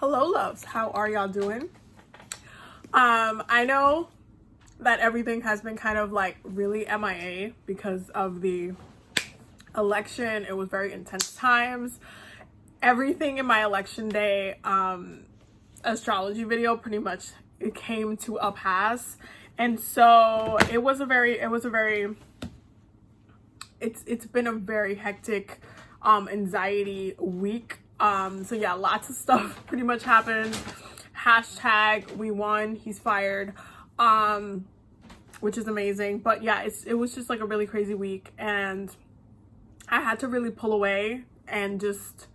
Hello loves, how are y'all doing? I know that everything has been kind of like really MIA because of the election. It was very intense times. Everything in my election day astrology video pretty much it came to a pass, and so it's been a very hectic anxiety week. So yeah, lots of stuff pretty much happened. Hashtag we won, he's fired, which is amazing. But yeah, it was just like a really crazy week, and I had to really pull away and just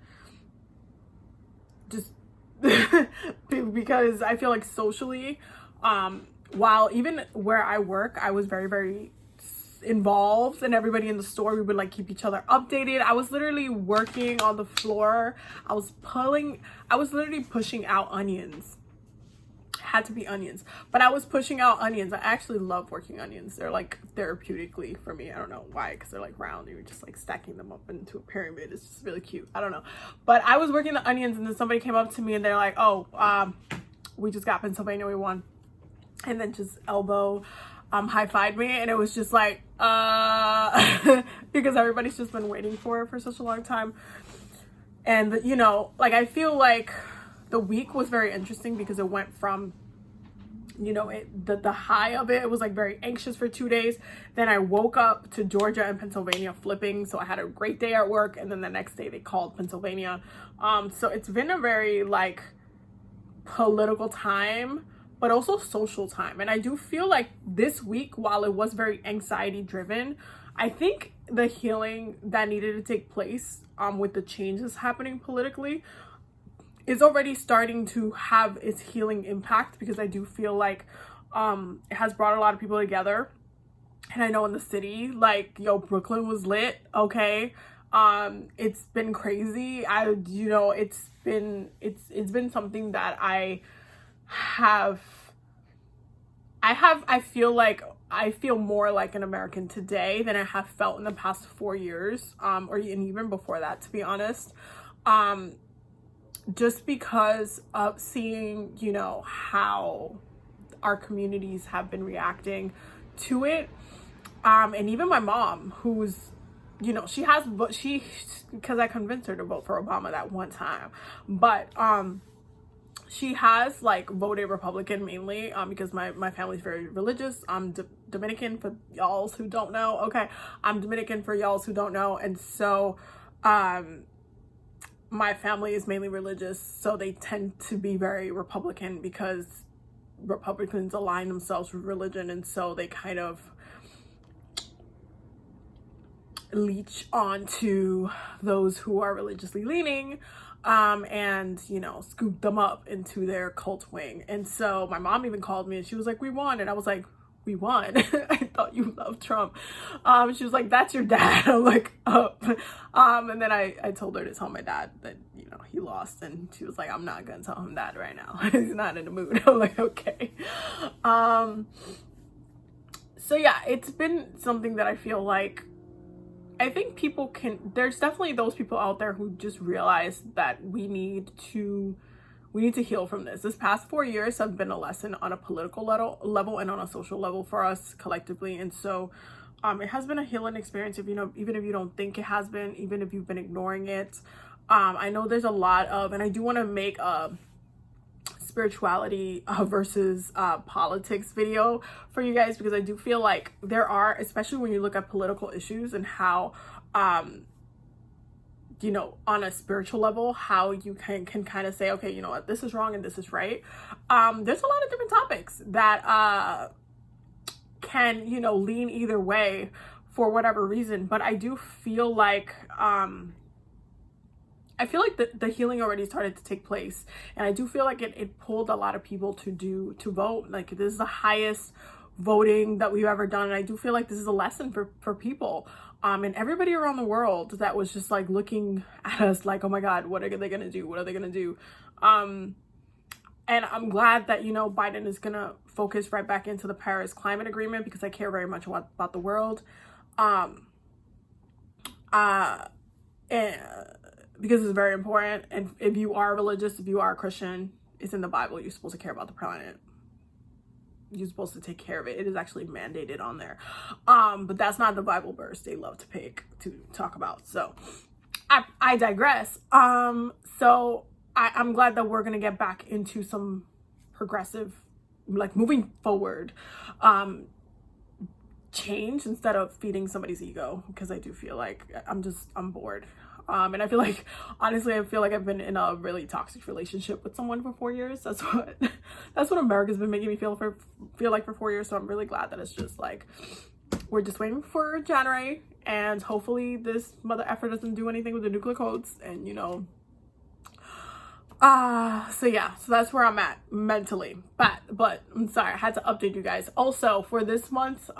because I feel like socially, while even where I work, I was very, very involved, and everybody in the store, we would like keep each other updated. I was literally working on the floor. I was literally pushing out onions. Had to be onions, but I was pushing out onions. I actually love working onions. They're like therapeutically for me. I don't know why, because they're like round. You're just like stacking them up into a pyramid. It's just really cute. I don't know, but I was working the onions, and then somebody came up to me and they're like, "Oh, we just got Pennsylvania, we won," and then just elbow high-fived me, and it was just like because everybody's just been waiting for it for such a long time. And you know, like, I feel like the week was very interesting because it went from, you know, the high of it was like very anxious for 2 days. Then I woke up to Georgia and Pennsylvania flipping, so I had a great day at work, and then the next day they called Pennsylvania. So it's been a very like political time, but also social time. And I do feel like this week, while it was very anxiety driven, I think the healing that needed to take place with the changes happening politically is already starting to have its healing impact, because I do feel like it has brought a lot of people together. And I know in the city, like, yo, Brooklyn was lit, okay? It's been crazy. It's been something that I feel more like an American today than I have felt in the past 4 years, or even before that, to be honest. Just because of seeing, you know, how our communities have been reacting to it. And even my mom, who's, you know, because I convinced her to vote for Obama that one time, but she has like voted Republican mainly because my family's very religious. I'm Dominican, for y'all who don't know. Okay, I'm Dominican, for y'all who don't know. And so my family is mainly religious, so they tend to be very Republican because Republicans align themselves with religion, and so they kind of leech onto those who are religiously leaning, and, you know, scoop them up into their cult wing. And so my mom even called me and she was like, "We won," and I was like, "We won? I thought you loved Trump." She was like, "That's your dad." I'm like, "Oh." And then I told her to tell my dad that, you know, he lost, and she was like, "I'm not gonna tell him that right now. He's not in the mood." I'm like, "Okay." So yeah, it's been something that I feel like, I think there's definitely those people out there who just realize that we need to heal from this. This past 4 years have been a lesson on a political level and on a social level for us collectively. And so it has been a healing experience, even if you don't think it has been, even if you've been ignoring it. I know there's a lot of, and I do want to make a spirituality versus politics video for you guys, because I do feel like there are, especially when you look at political issues and how you know, on a spiritual level, how you can kind of say, okay, you know what, this is wrong and this is right. There's a lot of different topics that can, you know, lean either way for whatever reason. But I do feel like the healing already started to take place, and I do feel like it pulled a lot of people to vote. Like, this is the highest voting that we've ever done, and I do feel like this is a lesson for people, and everybody around the world that was just like looking at us like, "Oh my God, what are they gonna do? What are they gonna do?" And I'm glad that, you know, Biden is gonna focus right back into the Paris Climate Agreement, because I care very much about the world. And because it's very important. And if you are religious, if you are a Christian, it's in the Bible. You're supposed to care about the planet. You're supposed to take care of it. It is actually mandated on there. But that's not the Bible verse they love to pick to talk about. So I digress. So I'm glad that we're gonna get back into some progressive, like moving forward, change instead of feeding somebody's ego, because I do feel like I'm bored. And I feel like, honestly, I feel like I've been in a really toxic relationship with someone for 4 years. That's what America's been making me feel like for 4 years. So I'm really glad that it's just like, we're just waiting for January, and hopefully this mother effer doesn't do anything with the nuclear codes, and you know, so yeah, so that's where I'm at mentally. But I'm sorry, I had to update you guys. Also, for this month's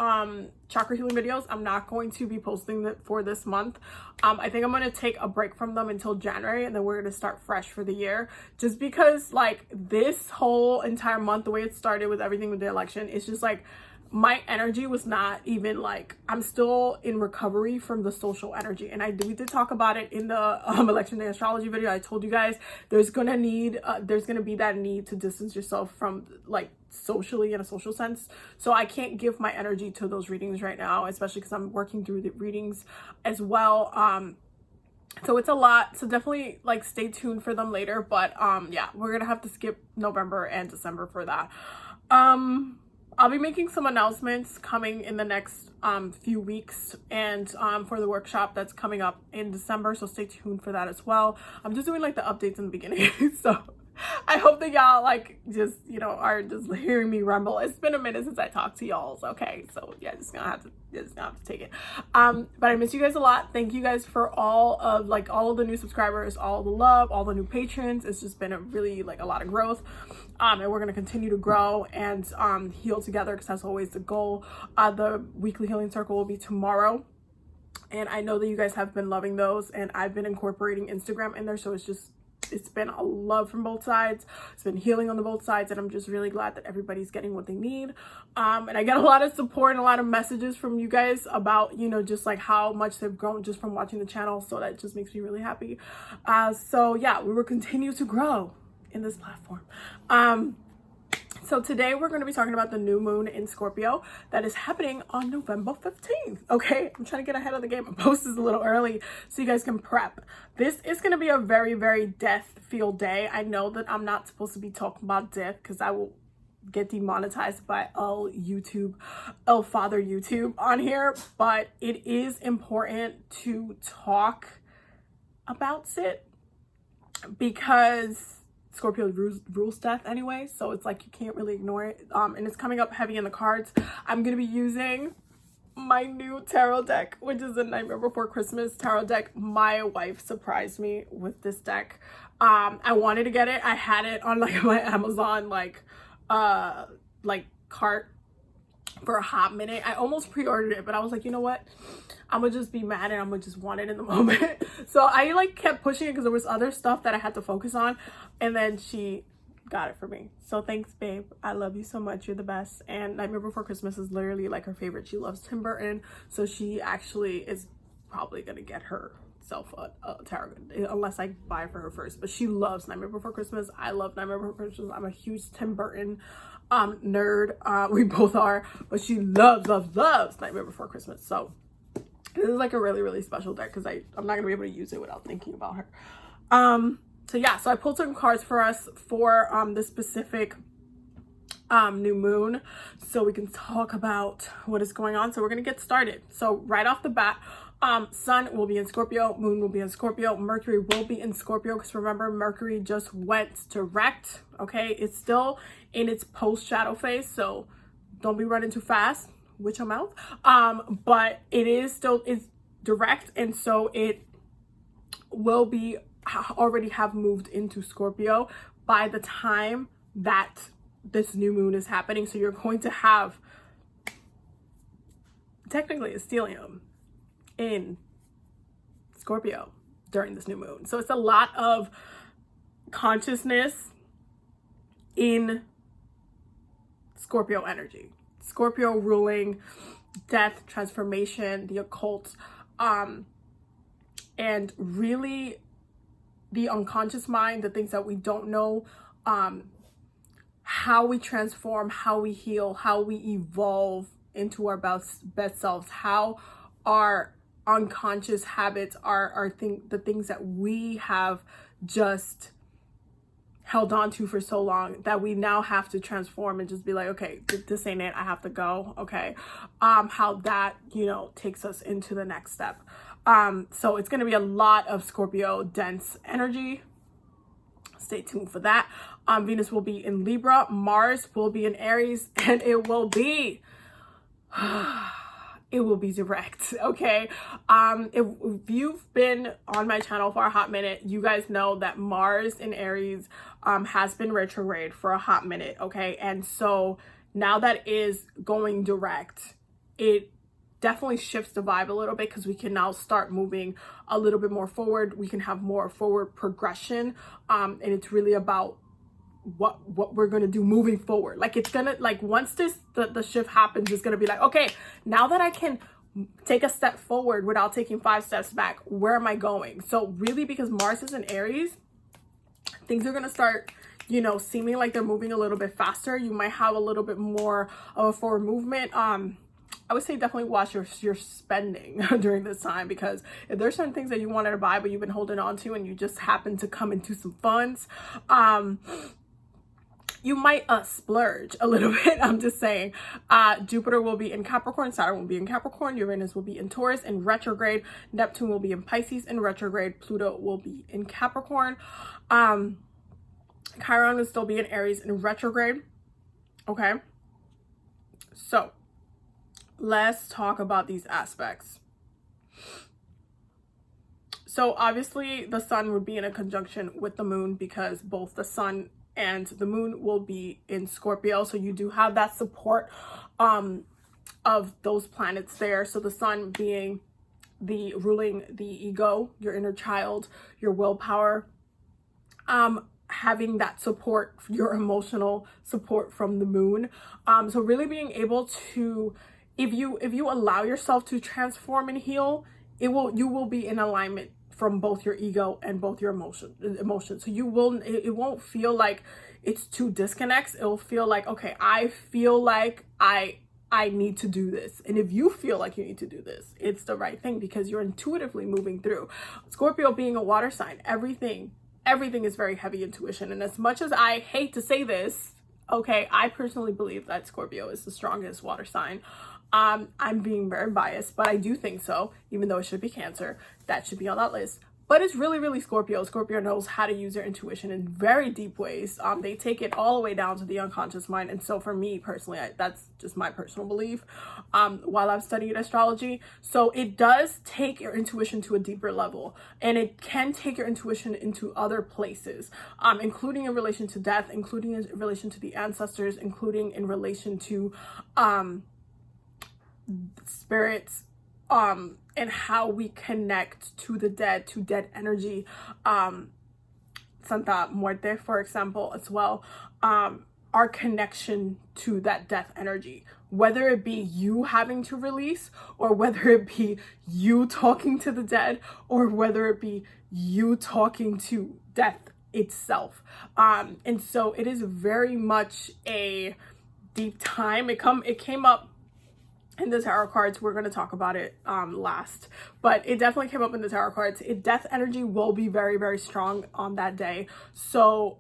chakra healing videos, I'm not going to be posting that for this month. I think I'm going to take a break from them until January, and then we're going to start fresh for the year, just because like this whole entire month, the way it started with everything with the election, it's just like my energy was not even like, I'm still in recovery from the social energy. And we did talk about it in the election day astrology video. I told you guys there's gonna be that need to distance yourself from like socially, in a social sense. So I can't give my energy to those readings right now, especially because I'm working through the readings as well. So it's a lot, so definitely like stay tuned for them later. But yeah, we're gonna have to skip November and December for that. I'll be making some announcements coming in the next few weeks, and for the workshop that's coming up in December, so stay tuned for that as well. I'm just doing like the updates in the beginning. So I hope that y'all like just, you know, are just hearing me rumble. It's been a minute since I talked to y'all, okay? So yeah, just gonna have to take it. But I miss you guys a lot. Thank you guys for all of the new subscribers, all the love, all the new patrons. It's just been a really like a lot of growth. And we're going to continue to grow and heal together, because that's always the goal. The weekly healing circle will be tomorrow, and I know that you guys have been loving those, and I've been incorporating Instagram in there, so it's been a love from both sides. It's been healing on the both sides, and I'm just really glad that everybody's getting what they need. And I get a lot of support and a lot of messages from you guys about, you know, just like how much they've grown just from watching the channel, so that just makes me really happy. So yeah, we will continue to grow in this platform. So today we're going to be talking about the new moon in Scorpio that is happening on November 15th. Okay, I'm trying to get ahead of the game. I posted a little early so you guys can prep. This is going to be a very, very death-filled day. I know that I'm not supposed to be talking about death because I will get demonetized by Father YouTube on here, but it is important to talk about it because Scorpio rules death anyway, so it's like you can't really ignore it. And it's coming up heavy in the cards. I'm gonna be using my new tarot deck, which is a Nightmare Before Christmas tarot deck. My wife surprised me with this deck. I wanted to get it. I had it on like my Amazon like cart for a hot minute. I almost pre-ordered it, but I was like, you know what? I'm gonna just be mad and I'm gonna just want it in the moment. So I like kept pushing it because there was other stuff that I had to focus on, and then she got it for me. So thanks, babe. I love you so much. You're the best. And Nightmare Before Christmas is literally like her favorite. She loves Tim Burton, so she actually is probably gonna get herself a tarot, unless I buy it for her first. But she loves Nightmare Before Christmas. I love Nightmare Before Christmas. I'm a huge Tim Burton nerd. We both are, but she loves Nightmare Before Christmas. So this is like a really, really special deck because I'm not gonna be able to use it without thinking about her. So yeah, so I pulled some cards for us for this specific new moon, so we can talk about what is going on. So we're gonna get started. So right off the bat, sun will be in Scorpio, moon will be in Scorpio, Mercury will be in Scorpio, because remember, Mercury just went direct. Okay, it's still in its post shadow phase, so don't be running too fast with your mouth. But it's direct, and so it will be already have moved into Scorpio by the time that this new moon is happening. So you're going to have technically a stellium in Scorpio during this new moon. So it's a lot of consciousness in Scorpio energy. Scorpio ruling death, transformation, the occult, and really the unconscious mind, the things that we don't know, how we transform, how we heal, how we evolve into our best selves, how our unconscious habits are the things that we have just held on to for so long that we now have to transform and just be like, okay, this ain't it, I have to go. Okay. How that, you know, takes us into the next step. So it's going to be a lot of Scorpio dense energy. Stay tuned for that. Venus will be in Libra, Mars will be in Aries, and it will be direct. Okay. If you've been on my channel for a hot minute, you guys know that Mars in Aries has been retrograde for a hot minute. Okay. And so now that is going direct, it definitely shifts the vibe a little bit, because we can now start moving a little bit more forward. We can have more forward progression. And it's really about what we're gonna do moving forward. Like, it's gonna, like, once the shift happens, it's gonna be like, okay, now that I can take a step forward without taking 5 steps back, where am I going? So really, because Mars is in Aries, things are gonna start, you know, seeming like they're moving a little bit faster. You might have a little bit more of a forward movement. I would say definitely watch your spending during this time, because if there's certain things that you wanted to buy but you've been holding on to and you just happen to come into some funds, you might splurge a little bit. I'm just saying. Jupiter will be in Capricorn, Saturn will be in Capricorn, Uranus will be in Taurus in retrograde, Neptune will be in Pisces in retrograde, Pluto will be in Capricorn. Chiron will still be in Aries in retrograde. Okay. So let's talk about these aspects. So obviously the sun would be in a conjunction with the moon, because both the sun and the moon will be in Scorpio. So you do have that support of those planets there. So the sun being ruling the ego, your inner child, your willpower, having that support, your emotional support from the moon. So really being able to, if you allow yourself to transform and heal, you will be in alignment from both your ego and both your emotions. So it won't feel like it's two disconnects. It'll feel like, okay, I feel like I need to do this. And if you feel like you need to do this, it's the right thing, because you're intuitively moving through. Scorpio being a water sign, everything is very heavy intuition. And as much as I hate to say this, okay, I personally believe that Scorpio is the strongest water sign. I'm being very biased, but I do think so, even though it should be Cancer. That should be on that list. But it's really, really Scorpio. Scorpio knows how to use their intuition in very deep ways. They take it all the way down to the unconscious mind. And so for me personally, that's just my personal belief while I've studied astrology. So it does take your intuition to a deeper level. And it can take your intuition into other places, including in relation to death, including in relation to the ancestors, including in relation to spirits, and how we connect to the dead, to dead energy. Santa Muerte, for example, as well. Our connection to that death energy, whether it be you having to release, or whether it be you talking to the dead, or whether it be you talking to death itself. And so it is very much a deep time. It came up in the tarot cards. We're going to talk about it last, but it definitely came up in the tarot cards. Death energy will be very, very strong on that day. So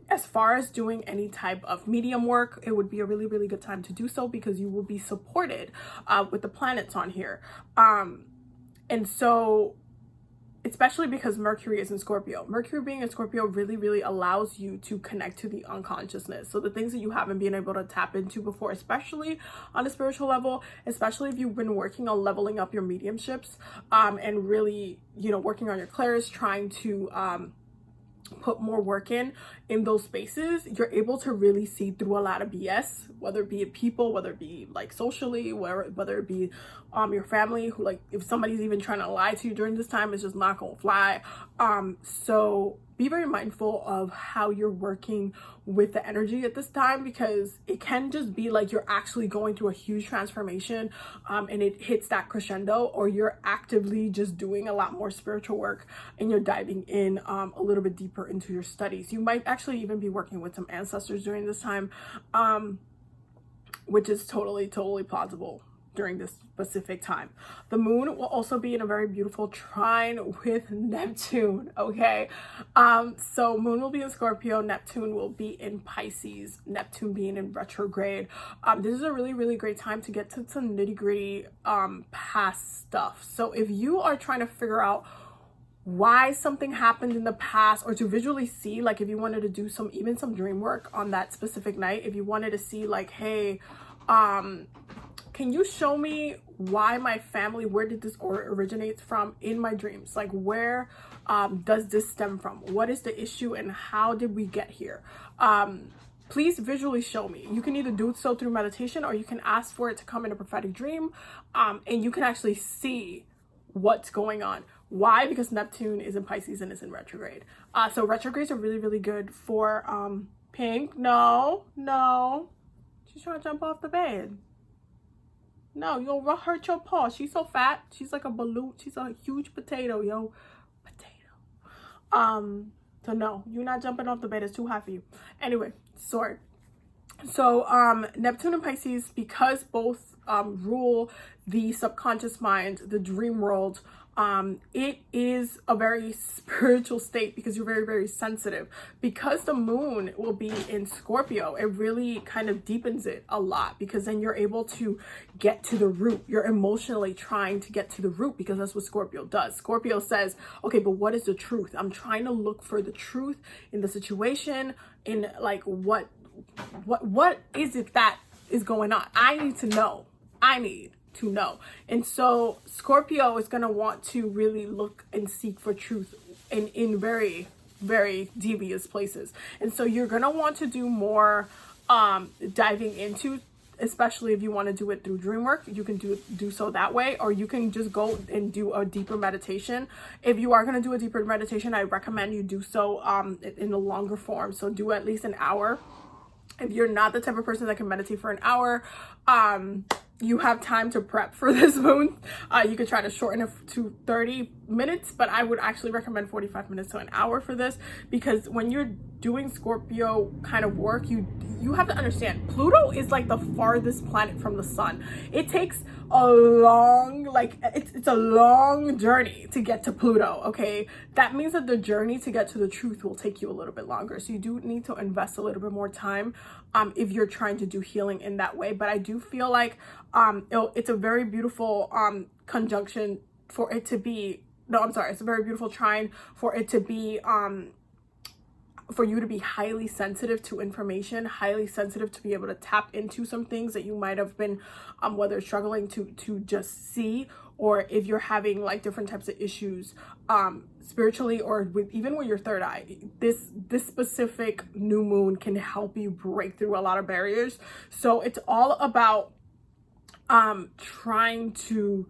as far as doing any type of medium work, it would be a really, really good time to do so, because you will be supported with the planets on here. And so, especially because Mercury is in Scorpio. Mercury being in Scorpio really, really allows you to connect to the unconsciousness. So the things that you haven't been able to tap into before, especially on a spiritual level, especially if you've been working on leveling up your mediumships, and really, you know, working on your clairs, trying to put more work in those spaces, you're able to really see through a lot of BS, whether it be people, whether it be like socially, whether it be your family, who, like, if somebody's even trying to lie to you during this time, it's just not gonna fly. So be very mindful of how you're working with the energy at this time, because it can just be like you're actually going through a huge transformation, and it hits that crescendo, or you're actively just doing a lot more spiritual work and you're diving in a little bit deeper into your studies. You might actually even be working with some ancestors during this time, which is totally plausible during this specific time. The moon will also be in a very beautiful trine with Neptune, okay? So moon will be in Scorpio, Neptune will be in Pisces, Neptune being in retrograde. This is a really great time to get to some nitty-gritty past stuff. So if you are trying to figure out why something happened in the past, or to visually see, like if you wanted to do some dream work on that specific night, if you wanted to see like, hey, can you show me why my family, where did this originate from in my dreams? Like, where does this stem from? What is the issue and how did we get here? Please visually show me. You can either do so through meditation, or you can ask for it to come in a prophetic dream, and you can actually see what's going on. Why? Because Neptune is in Pisces and is in retrograde. So retrogrades are really good for Pink. No, she's trying to jump off the bed. No, you'll hurt your paw. She's so fat. She's like a balloon. She's a huge potato, yo. Potato. So no, you're not jumping off the bed. It's too high for you. Anyway, sorry. So Neptune and Pisces, because both rule the subconscious mind, the dream world, it is a very spiritual state, because you're very sensitive. Because the moon will be in Scorpio, it really kind of deepens it a lot, because then you're able to get to the root. You're emotionally trying to get to the root, because that's what Scorpio does. Scorpio says, okay, but what is the truth? I'm trying to look for the truth in the situation, in like what is it that is going on? I need to know. And so Scorpio is going to want to really look and seek for truth in very devious places. And so you're going to want to do more diving into, especially if you want to do it through dream work. You can do so that way, or you can just go and do a deeper meditation. If you are going to do a deeper meditation, I recommend you do so in a longer form. So do at least an hour. If you're not the type of person that can meditate for an hour, you have time to prep for this moon. You could try to shorten it to 30 minutes, but I would actually recommend 45 minutes to an hour for this, because when you're doing Scorpio kind of work, you have to understand, Pluto is like the farthest planet from the sun. It takes a long, it's a long journey to get to Pluto, okay? That means that the journey to get to the truth will take you a little bit longer. So you do need to invest a little bit more time if you're trying to do healing in that way. But I do feel like it's a very beautiful conjunction for it to be, it's a very beautiful trine for it to be for you to be highly sensitive to information, highly sensitive to be able to tap into some things that you might have been whether struggling to just see, or if you're having like different types of issues spiritually, or even with your third eye. This specific new moon can help you break through a lot of barriers. So it's all about trying to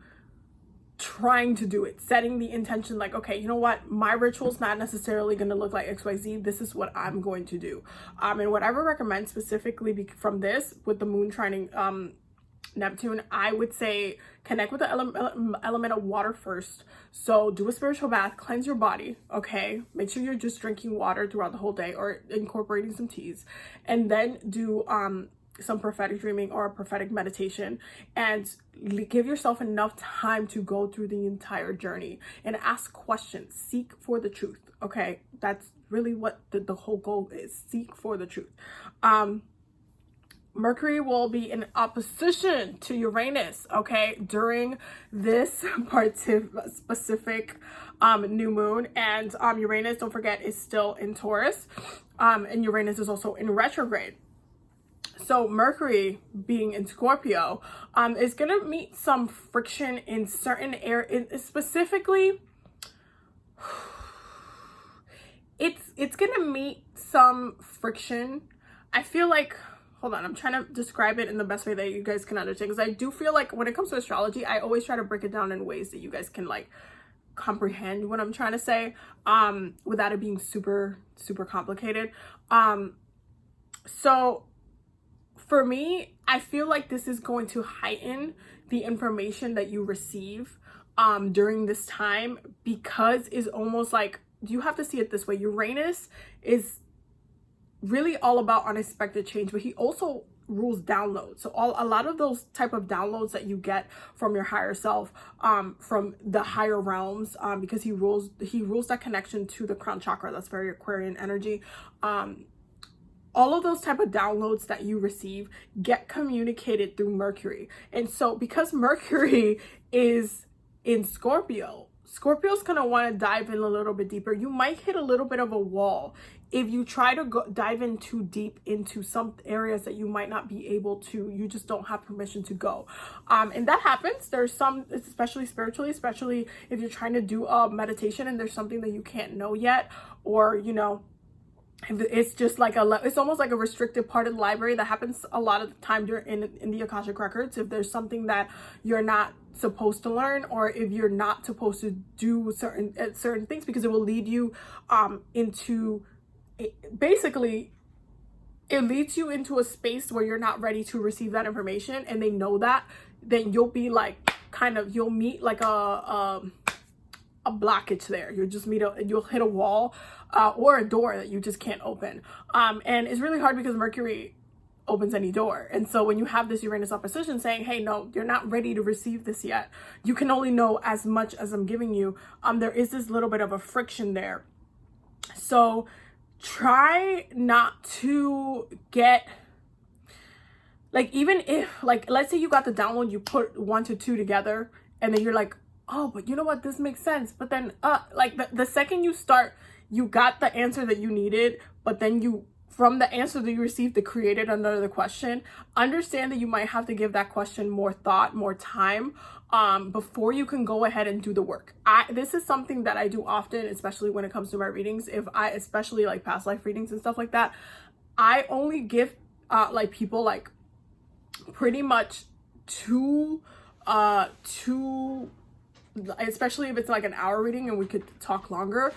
do it, setting the intention, like, okay, you know what, my ritual's not necessarily going to look like XYZ. This is what I'm going to do. And what I would recommend specifically from this, with the moon trining Neptune, I would say connect with the element of water first. So do a spiritual bath, cleanse your body, okay? Make sure you're just drinking water throughout the whole day, or incorporating some teas, and then do some prophetic dreaming or a prophetic meditation, and give yourself enough time to go through the entire journey and ask questions. Seek for the truth, okay? That's really what the whole goal is. Seek for the truth. Mercury will be in opposition to Uranus, okay, during this specific new moon. And Uranus, don't forget, is still in Taurus, and Uranus is also in retrograde. So Mercury being in Scorpio is going to meet some friction in certain areas. Specifically, it's going to meet some friction. I feel like, hold on, I'm trying to describe it in the best way that you guys can understand, because I do feel like when it comes to astrology, I always try to break it down in ways that you guys can like comprehend what I'm trying to say, without it being super complicated. So for me, I feel like this is going to heighten the information that you receive during this time, because it's almost like, you have to see it this way. Uranus is really all about unexpected change, but he also rules downloads. So a lot of those type of downloads that you get from your higher self, from the higher realms, because he rules that connection to the crown chakra. That's very Aquarian energy. All of those type of downloads that you receive get communicated through Mercury. And so because Mercury is in Scorpio, Scorpio's gonna want to dive in a little bit deeper. You might hit a little bit of a wall if you try to dive in too deep into some areas that you might not be able to. You just don't have permission to go, and that happens. There's some, especially spiritually, especially if you're trying to do a meditation and there's something that you can't know yet, or you know, it's just like it's almost like a restricted part of the library. That happens a lot of the time in the Akashic records. If there's something that you're not supposed to learn, or if you're not supposed to do certain things, because it will lead you into, basically it leads you into a space where you're not ready to receive that information, and they know that, then you'll be like, kind of, you'll meet like a blockage there. You'll hit a wall, or a door that you just can't open, and it's really hard because Mercury opens any door. And so when you have this Uranus opposition saying, hey, no, you're not ready to receive this yet, you can only know as much as I'm giving you, there is this little bit of a friction there. So try not to get, like, even if, like, let's say you got the download, you put 1 to 2 together, and then you're like, oh, but you know what, this makes sense. But then like the second you start, you got the answer that you needed, but then you, from the answer that you received, that created another question, understand that you might have to give that question more thought, more time, before you can go ahead and do the work. This is something that I do often, especially when it comes to my readings. Especially like past life readings and stuff like that, I only give like people like pretty much two, especially if it's like an hour reading and we could talk longer,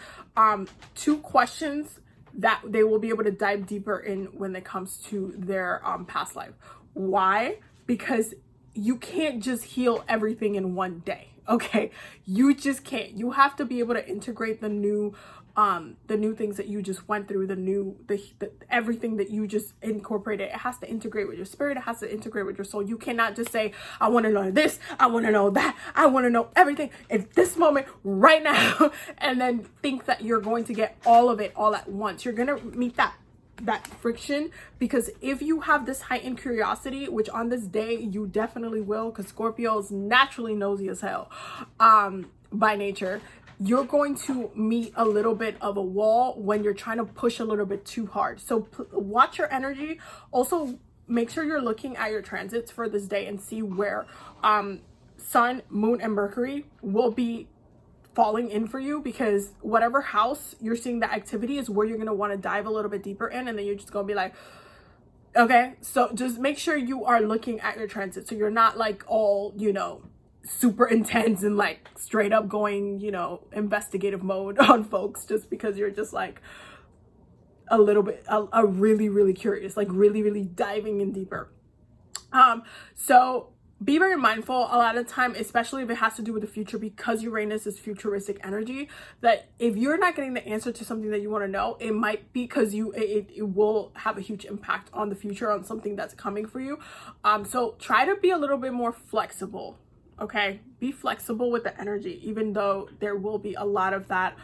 2 questions that they will be able to dive deeper in when it comes to their past life. Why? Because you can't just heal everything in one day. Okay, you just can't. You have to be able to integrate the new things that you just went through, the everything that you just incorporated. It has to integrate with your spirit. It has to integrate with your soul. You cannot just say, I want to learn this, I want to know that, I want to know everything in this moment right now, and then think that you're going to get all of it all at once. You're gonna meet that friction, because if you have this heightened curiosity, which on this day you definitely will, because Scorpio is naturally nosy as hell by nature, you're going to meet a little bit of a wall when you're trying to push a little bit too hard. So watch your energy. Also, make sure you're looking at your transits for this day and see where Sun, Moon, and Mercury will be falling in for you, because whatever house you're seeing the activity is where you're going to want to dive a little bit deeper in, and then you're just going to be like, okay. So just make sure you are looking at your transit, so you're not like all, you know, super intense and like straight up going, you know, investigative mode on folks, just because you're just like a little bit really curious, like really diving in deeper. So be very mindful a lot of time, especially if it has to do with the future, because Uranus is futuristic energy, that if you're not getting the answer to something that you want to know, it might be because it will have a huge impact on the future, on something that's coming for you. So try to be a little bit more flexible. Okay, be flexible with the energy, even though there will be a lot of that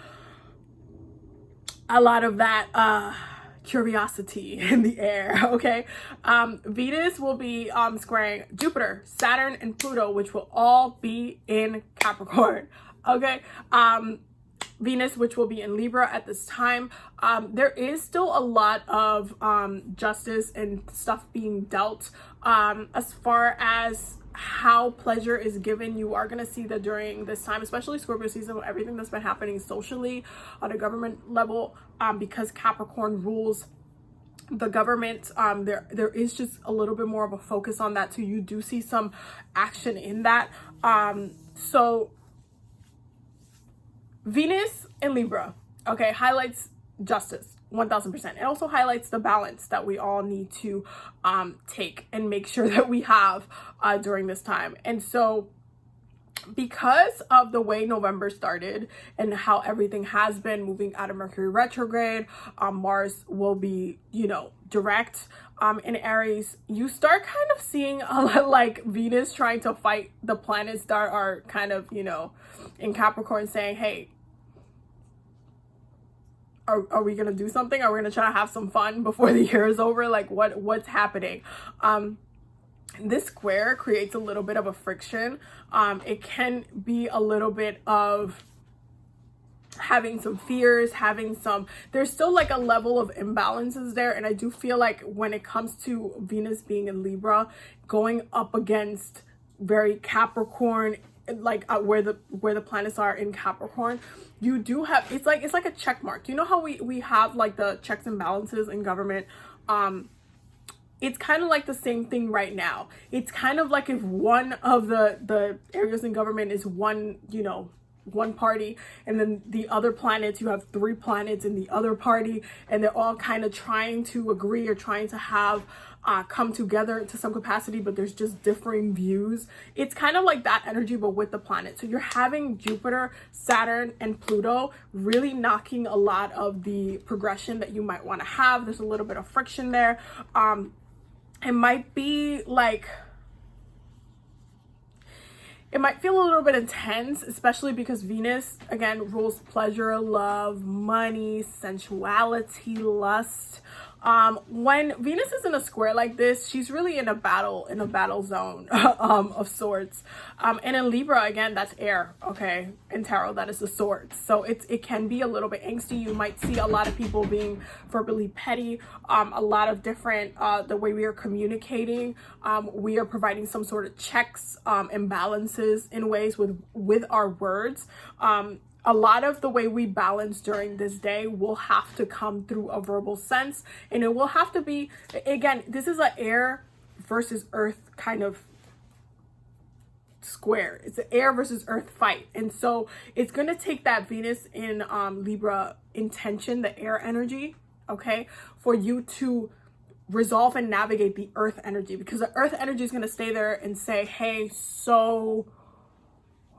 curiosity in the air. Okay, Venus will be squaring Jupiter, Saturn, and Pluto, which will all be in Capricorn. Okay, Venus, which will be in Libra at this time. There is still a lot of justice and stuff being dealt as far as how pleasure is given. You are going to see that during this time, especially Scorpio season, with everything that's been happening socially on a government level, because Capricorn rules the government, there is just a little bit more of a focus on that, so you do see some action in that. So Venus in Libra, okay, highlights justice 1000%. It also highlights the balance that we all need to take and make sure that we have during this time. And so because of the way November started and how everything has been moving out of Mercury retrograde, Mars will be, you know, direct in Aries. You start kind of seeing a lot like Venus trying to fight the planets that are kind of, you know, in Capricorn, saying, hey, are we gonna do something? Are we gonna try to have some fun before the year is over? Like, what's happening? This square creates a little bit of a friction. It can be a little bit of having some fears, there's still like a level of imbalances there. And I do feel like when it comes to Venus being in Libra, going up against very Capricorn, like where the planets are in Capricorn, you do have, it's like a check mark. You know how we have like the checks and balances in government? It's kind of like the same thing right now. It's kind of like if one of the areas in government is one, you know, one party, and then the other planets, you have 3 planets in the other party, and they're all kind of trying to agree or trying to have come together to some capacity, but there's just differing views. It's kind of like that energy, but with the planets. So you're having Jupiter, Saturn, and Pluto really knocking a lot of the progression that you might want to have. There's a little bit of friction there. It might be like, it might feel a little bit intense, especially because Venus, again, rules pleasure, love, money, sensuality, lust. When Venus is in a square like this, she's really in a battle zone of sorts. And in Libra, again, that's air, okay? In tarot, that is the swords. So it can be a little bit angsty. You might see a lot of people being verbally petty, a lot of different, the way we are communicating, we are providing some sort of checks, imbalances in ways with our words. A lot of the way we balance during this day will have to come through a verbal sense, and it will have to be, again, this is an air versus earth kind of square. It's an air versus earth fight. And so it's going to take that Venus in Libra intention, the air energy, okay, for you to resolve and navigate the earth energy, because the earth energy is going to stay there and say, hey, so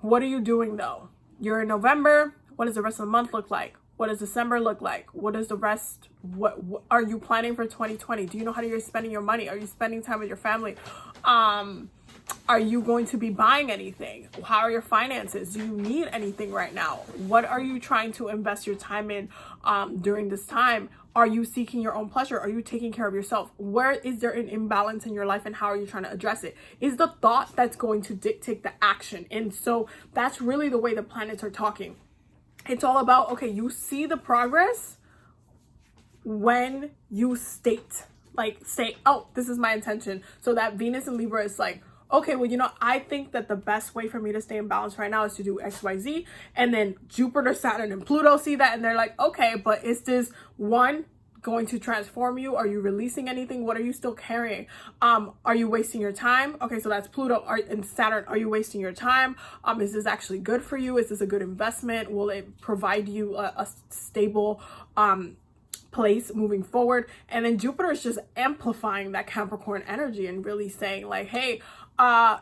what are you doing though? You're in November. What does the rest of the month look like? What does December look like? What is the rest? What are you planning for 2020? Do you know how you're spending your money? Are you spending time with your family? Are you going to be buying anything? How are your finances? Do you need anything right now? What are you trying to invest your time in during this time? Are you seeking your own pleasure? Are you taking care of yourself? Where is there an imbalance in your life, and how are you trying to address it? Is the thought that's going to dictate the action. And so that's really the way the planets are talking. It's all about, okay, you see the progress when you state, like say, oh, this is my intention. So that Venus in Libra is like, okay, well, you know, I think that the best way for me to stay in balance right now is to do X, Y, Z. And then Jupiter, Saturn, and Pluto see that, and they're like, okay, but is this one going to transform you? Are you releasing anything? What are you still carrying? Are you wasting your time? Okay, so that's Pluto and Saturn. Are you wasting your time? Is this actually good for you? Is this a good investment? Will it provide you a stable place moving forward? And then Jupiter is just amplifying that Capricorn energy and really saying like, hey,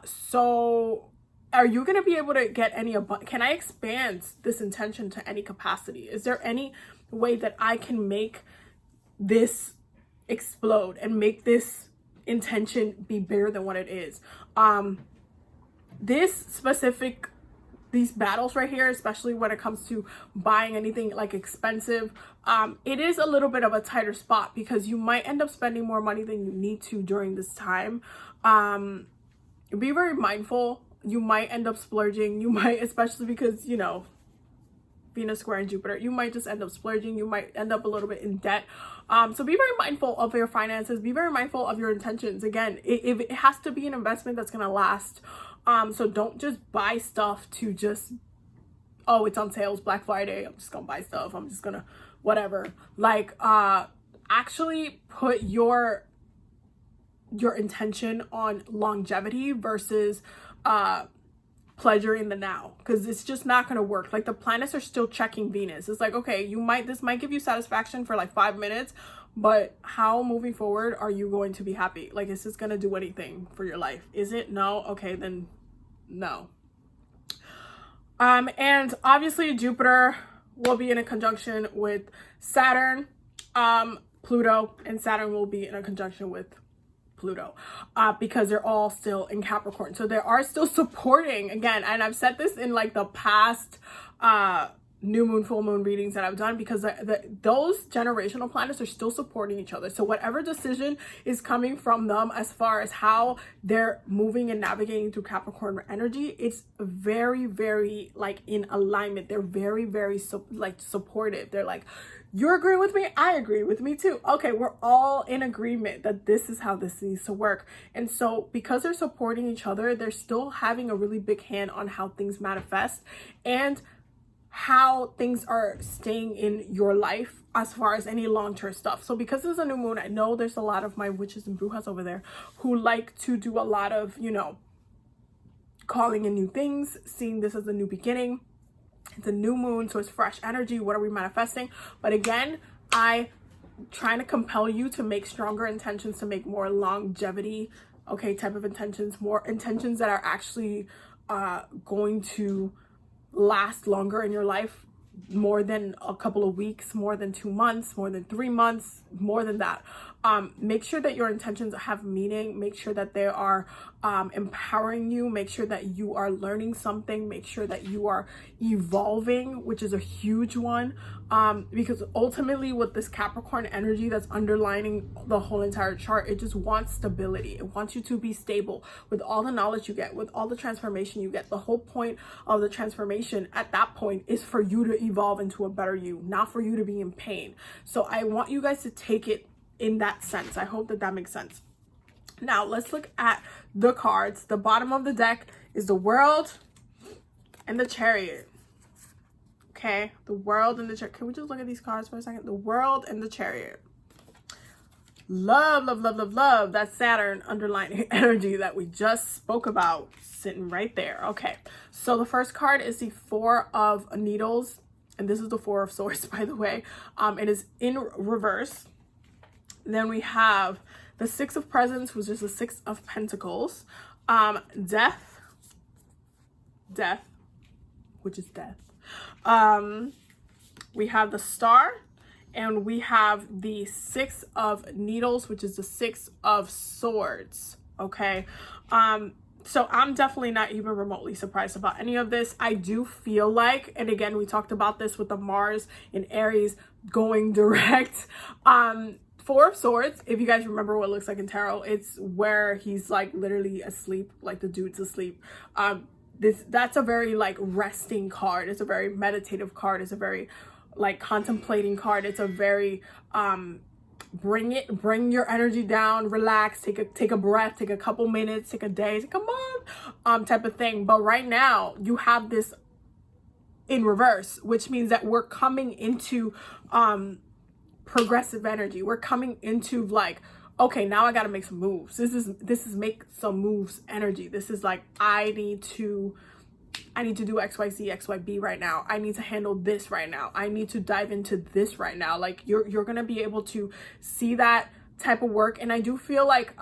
so are you going to be able to get any, can I expand this intention to any capacity? Is there any way that I can make this explode and make this intention be bigger than what it is? These battles right here, especially when it comes to buying anything like expensive, it is a little bit of a tighter spot, because you might end up spending more money than you need to during this time. Be very mindful. You might end up splurging. You might, especially because, you know, Venus square and Jupiter, you might just end up splurging. You might end up a little bit in debt. So be very mindful of your finances. Be very mindful of your intentions. Again, it has to be an investment that's going to last. So don't just buy stuff to just, oh, it's on sales, Black Friday, I'm just going to buy stuff. I'm just going to, whatever. Like, actually put your intention on longevity versus pleasure in the now, because it's just not going to work. Like, the planets are still checking Venus. It's like, okay, this might give you satisfaction for like 5 minutes, but how moving forward are you going to be happy? Like, is this going to do anything for your life? Is it? No. Okay, then no. And obviously Jupiter will be in a conjunction with Saturn. Pluto and Saturn will be in a conjunction with Pluto, because they're all still in Capricorn. So they are still supporting, again, and I've said this in like the past new moon, full moon readings that I've done, because those generational planets are still supporting each other. So whatever decision is coming from them as far as how they're moving and navigating through Capricorn energy, it's very, very like in alignment. They're very, very supportive. They're like, you're agreeing with me, I agree with me too. Okay, we're all in agreement that this is how this needs to work. And so because they're supporting each other, they're still having a really big hand on how things manifest and how things are staying in your life as far as any long-term stuff. So because it's a new moon, I know there's a lot of my witches and brujas over there who like to do a lot of, you know, calling in new things, seeing this as a new beginning. It's a new moon, so it's fresh energy. What are we manifesting? But again, I trying to compel you to make stronger intentions, to make more longevity, okay, type of intentions, more intentions that are actually going to last longer in your life, more than a couple of weeks, more than 2 months, more than 3 months, more than that. Make sure that your intentions have meaning. Make sure that they are empowering you. Make sure that you are learning something. Make sure that you are evolving, which is a huge one, because ultimately with this Capricorn energy that's underlining the whole entire chart, it just wants stability. It wants you to be stable with all the knowledge you get, with all the transformation you get. The whole point of the transformation at that point is for you to evolve into a better you, not for you to be in pain. So I want you guys to take it in that sense. I hope that makes sense. Now let's look at the cards. The bottom of the deck is the World and the Chariot. Okay, the World and the Chariot. Can we just look at these cards for a second? The World and the Chariot. Love, love, love, love, love. That Saturn underlying energy that we just spoke about, sitting right there. Okay, so the first card is the Four of Needles, and this is the Four of Swords, by the way. It is in reverse. Then we have the Six of Presents, which is the Six of Pentacles. Death, which is death. We have the Star, and we have the Six of Needles, which is the Six of Swords. Okay. So I'm definitely not even remotely surprised about any of this. I do feel like, and again, we talked about this with the Mars in Aries going direct. Four of Swords, if you guys remember what it looks like in tarot, it's where he's like literally asleep, like the dude's asleep. That's a very like resting card. It's a very meditative card. It's a very like contemplating card. It's a very bring your energy down, relax, take a breath, take a couple minutes, take a day, take a month, type of thing. But right now you have this in reverse, which means that we're coming into progressive energy. We're coming into like, okay, now I got to make some moves. This is make some moves energy. This is like, I need to do XYZ, XYB right now. I need to handle this right now. I need to dive into this right now. Like you're going to be able to see that type of work. And I do feel like,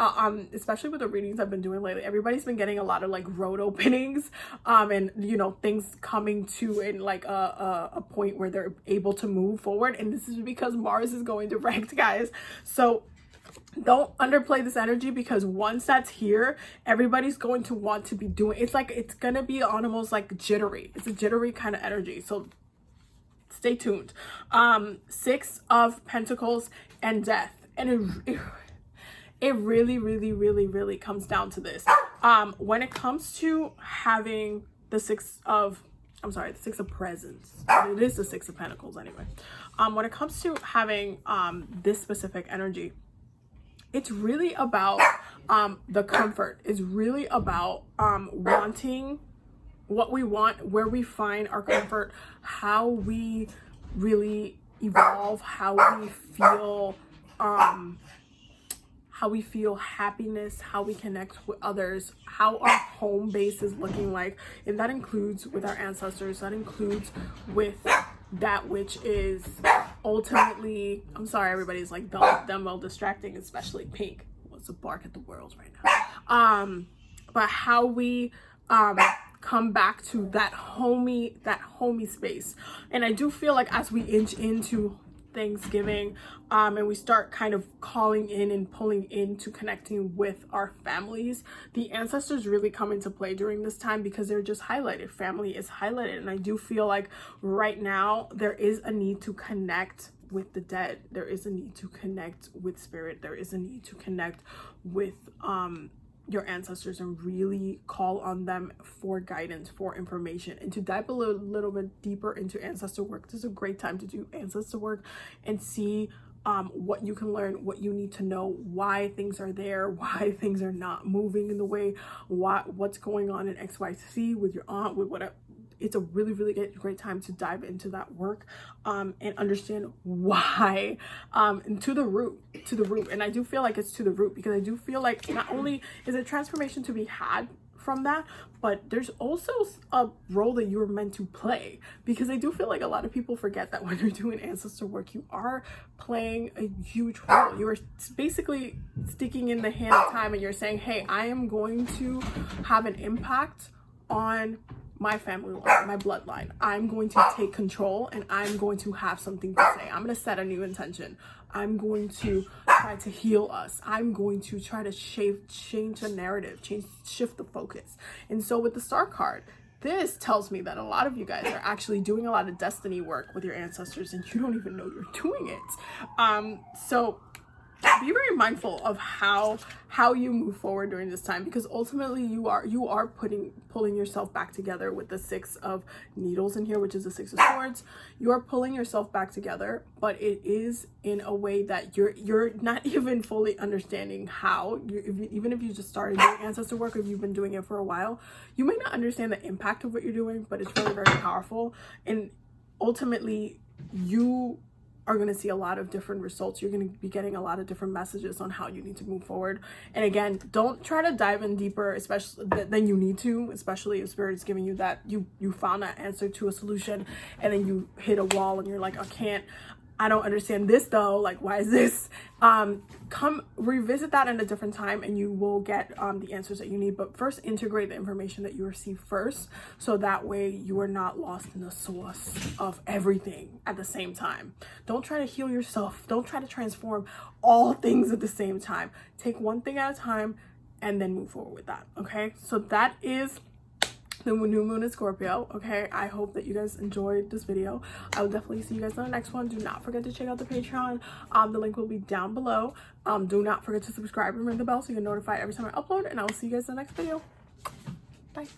especially with the readings I've been doing lately, everybody's been getting a lot of like road openings, and you know, things coming to in like a point where they're able to move forward. And this is because Mars is going direct, guys. So don't underplay this energy, because once that's here, everybody's going to want to be doing, it's like, it's going to be almost like jittery. It's a jittery kind of energy. So stay tuned. Six of Pentacles and Death. And it really, really, really, really comes down to this. When it comes to having the Six of Presents, it is the Six of Pentacles anyway. When it comes to having this specific energy, it's really about the comfort. It's really about wanting what we want, where we find our comfort, how we really evolve, how we feel how we feel happiness, how we connect with others, how our home base is looking like. And that includes with our ancestors, that includes with that which is ultimately, I'm sorry, everybody's like dumb, well distracting, especially Pink wants to bark at the world right now. But how we come back to that homey space. And I do feel like as we inch into Thanksgiving, and we start kind of calling in and pulling into connecting with our families, the ancestors really come into play during this time because they're just highlighted. Family is highlighted, and I do feel like right now there is a need to connect with the dead. There is a need to connect with spirit. There is a need to connect with your ancestors and really call on them for guidance, for information, and to dive a little bit deeper into ancestor work. This is a great time to do ancestor work and see what you can learn, what you need to know, why things are there, why things are not moving in the way, what's going on in XYZ with your aunt, with whatever. It's a really, really great time to dive into that work and understand why, and to the root. And I do feel like it's to the root because I do feel like not only is a transformation to be had from that, but there's also a role that you were meant to play, because I do feel like a lot of people forget that when you're doing ancestor work, you are playing a huge role. You are basically sticking in the hand of time and you're saying, hey, I am going to have an impact on my family line, my bloodline. I'm going to take control and I'm going to have something to say. I'm going to set a new intention. I'm going to try to heal us. I'm going to try to change the narrative, shift the focus. And so with the Star card, this tells me that a lot of you guys are actually doing a lot of destiny work with your ancestors and you don't even know you're doing it. So be very mindful of how you move forward during this time, because ultimately you are pulling yourself back together with the 6 of Needles in here, which is the 6 of Swords. You are pulling yourself back together, but it is in a way that you're not even fully understanding how. Even if you just started doing ancestor work, or if you've been doing it for a while, you may not understand the impact of what you're doing, but it's very, very powerful. And ultimately you are going to see a lot of different results. You're going to be getting a lot of different messages on how you need to move forward. And again, don't try to dive in deeper, especially than you need to, especially if Spirit is giving you that you found that answer to a solution and then you hit a wall and you're like, I don't understand this though. Like, why is this? Come revisit that in a different time and you will get the answers that you need. But first, integrate the information that you receive first, so that way you are not lost in the source of everything at the same time. Don't try to heal yourself. Don't try to transform all things at the same time. Take one thing at a time and then move forward with that. Okay, so that is the new moon in Scorpio. Okay, I hope that you guys enjoyed this video. I will definitely see you guys on the next one. Do not forget to check out the Patreon. The link will be down below. Do not forget to subscribe and ring the bell so you get notified every time I upload, and I will see you guys in the next video. Bye.